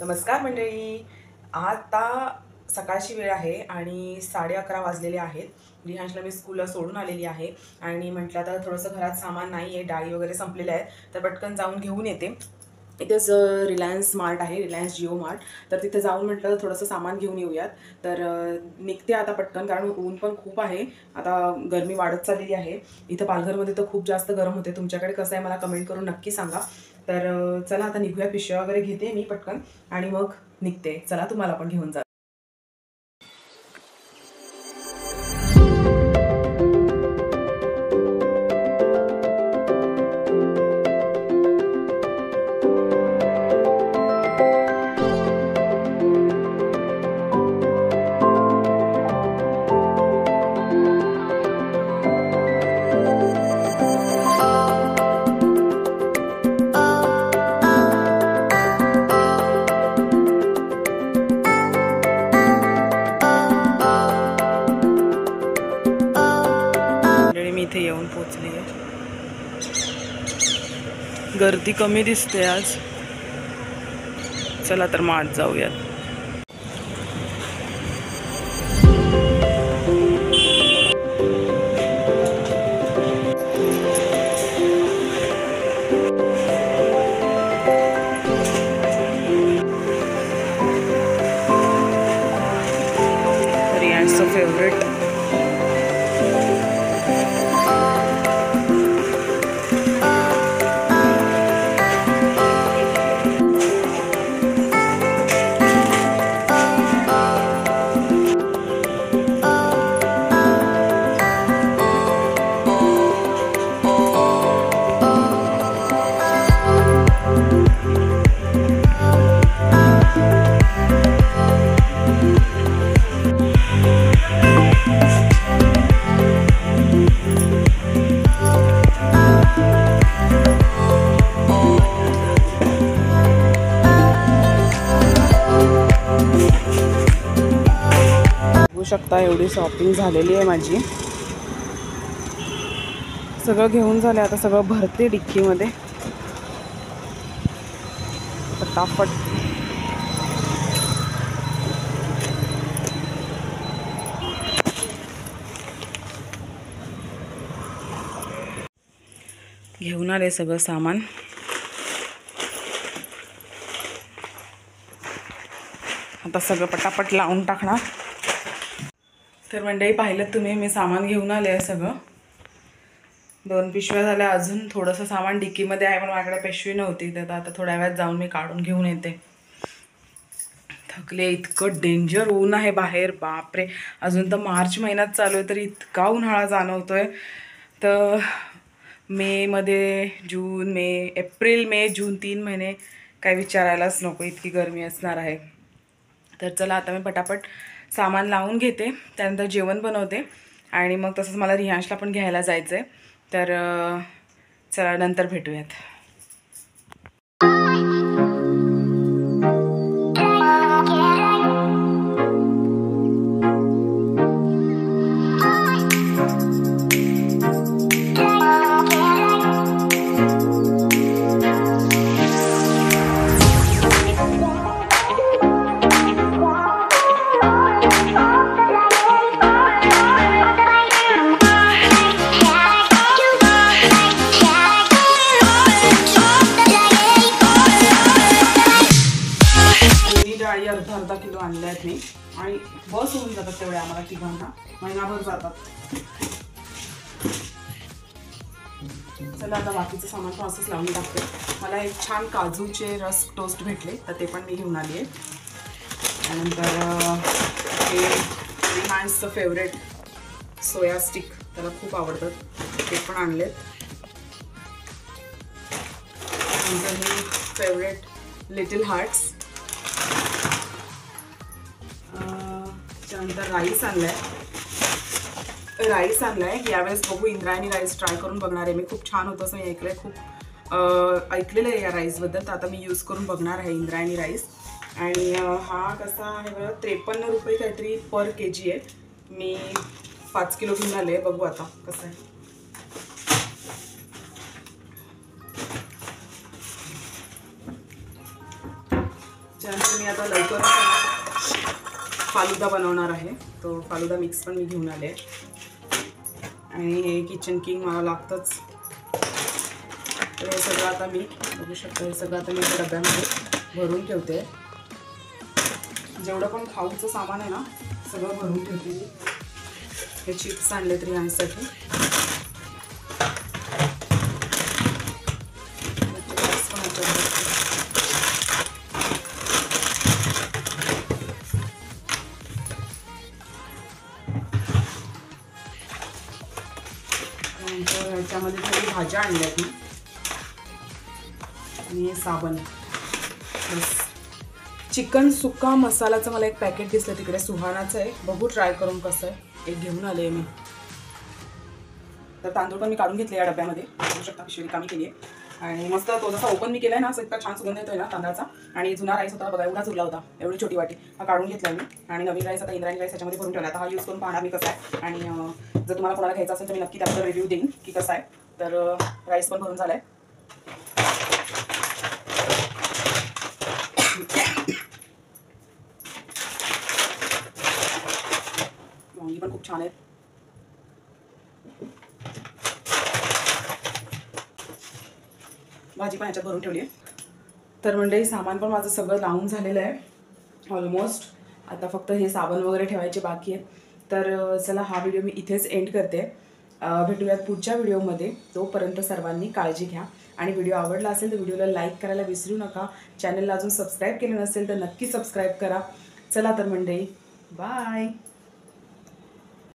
नमस्कार मंडळी. आता सकाळची वेळ आहे आणि 11:30 वाजलेले आहेत. रिहांशला मी स्कूलला सोडून आलेली आहे आणि म्हटलं आता थोडंसं घरात सामान नाही आहे, डाळी वगैरे संपलेल्या आहेत, तर पटकन जाऊन घेऊन येते. इथेच रिलायन्स मार्ट आहे, रिलायन्स जिओ मार्ट. तर तिथे जाऊन म्हटलं तर थोडंसं सामान घेऊन येऊयात. तर निघते आता पटकन, कारण ऊन पण खूप आहे. आता गरमी वाढत चाललेली आहे. इथं पालघरमध्ये तर खूप जास्त गरम होते. तुमच्याकडे कसं आहे मला कमेंट करून नक्की सांगा. तर चला आता निघूया. पिशव्या वगैरे घेते मी पटकन आणि मग निघते. चला तुम्हाला पण घेऊन जा. मी इथे येऊन पोहोचली आहे. गर्दी कमी दिसते आज. चला तर मग आज जाऊयात. रियांचं फेवरेट शकता. एवढी शॉपिंग झालेली आहे माझी. सगळं घेऊन झालं. आता सगळं भरते डिक्कीमध्ये पटापट. घेऊन आले सगळं सामान. आता सगळं पटापट लावून टाकणार. तर मंडळी पाहिलं तुम्ही, मी सामान घेऊन आले आहे सगळं. 2 पिशव्या झाल्या. अजून थोडंसं सामान डिक्कीमध्ये आहे, पण माझ्याकडे पिशवी नव्हती. तर आता थोड्या वेळात जाऊन मी काढून घेऊन येते. थकले. इतकं डेंजर ऊन आहे बाहेर, बापरे. अजून तर मार्च महिन्यात चालू आहे तरी इतका उन्हाळा जाणवतोय. तर मेमध्ये जून, मे, एप्रिल, मे, जून 3 महिने काय विचारायलाच नको, इतकी गरमी असणार आहे. तर चला आता मी पटापट सामान लावून घेते, त्यानंतर जेवण बनवते आणि मग तसंच मला रिहांशला पण घ्यायला जायचं आहे. तर चला नंतर भेटूयात. अर्धा किलो आणले आहेत मी आणि बस होऊन जातात तेवढे आम्हाला तिघांना. महिनाभर जातात. चला आता बाकीचं सामान पण असंच लावून टाकते. मला एक छान काजूचे रस्क टोस्ट भेटले, तर ते पण मी घेऊन आली आहे. त्यानंतर हे रिहांसचं फेवरेट सोया स्टिक, त्याला खूप आवडतात, ते पण आणलेत. त्यानंतर हे फेवरेट लिटिल हार्ट्स. त्यानंतर राईस आणलाय. यावेळेस बघू, इंद्रायणी राईस ट्राय करून बघणार आहे मी. खूप छान होतं असं मी ऐकलंय, खूप ऐकलेलं आहे या राईसबद्दल. तर आता मी यूज करून बघणार आहे इंद्रायणी राईस. आणि हा कसा आहे बघा, 53 रुपये काहीतरी पर kg आहे. मी 5 किलो घेऊन आले, बघू आता कसं आहे. त्यानंतर मी आता लवकर फालुदा बनवणार आहे. तो फालुदा मिक्स पण मी घेऊन आले आणि हे किचन किंग मला लागतंच. तर हे सगळं आता मी बघू शकतो, हे सगळं आता मी एका डब्यामध्ये भरून ठेवते. जेवढं पण खाऊचं सामान आहे ना सगळं भरून ठेवते मी. हे चिप्स आणले तरी आणण्यासाठी. ह्याच्यामध्ये थोडी भाज्या आणल्या मी आणि हे साबण. बस. चिकन सुक्का मसालाचं मला एक पॅकेट दिसलं तिकडे, सुहानाचं आहे. बघू ट्राय करून कसं आहे. एक घेऊन आले मी. तर तांदूळ पण मी काढून घेतले या डब्यामध्ये. बघू शकता पिशवी रिकामी केली आहे आणि मस्त तो जसा ओपन मी केलाय ना असं इतका छान सुगंध येतोय ना तांदळाचा. आणि जुना राईस होता बघा, एवढाच उरला होता, एवढी छोटी वाटी. हा काढून घेतला मी आणि नवीन राईस आता इंद्रायणी राईस ह्याच्यामध्ये भरून ठेवला. आता हा यूज करून पाहणार मी कसा आहे. आणि जर तुम्हाला कोणाला घ्यायचा असेल तर मी नक्की त्याबद्दल रिव्ह्यू देईन की कसा आहे. तर राईस पण भरून झालाय. वांगी पण खूप छान आहेत. भाजी पण ह्याच्यात भरून ठेवली आहे. तर मंडळी सामान पण माझं सगळं लावून झालेलं आहे ऑलमोस्ट. आता फक्त हे साबण वगैरे ठेवायचे बाकी आहे. तर चला हा व्हिडिओ मी इथेच एंड करते. भेटूयात पुढच्या व्हिडिओमध्ये. तोपर्यंत सर्वांनी काळजी घ्या आणि व्हिडिओ आवडला असेल तर व्हिडिओला लाईक करायला विसरू नका. चॅनलला अजून सबस्क्राईब केलं नसेल तर नक्की सबस्क्राईब करा. चला तर मंडळी, बाय.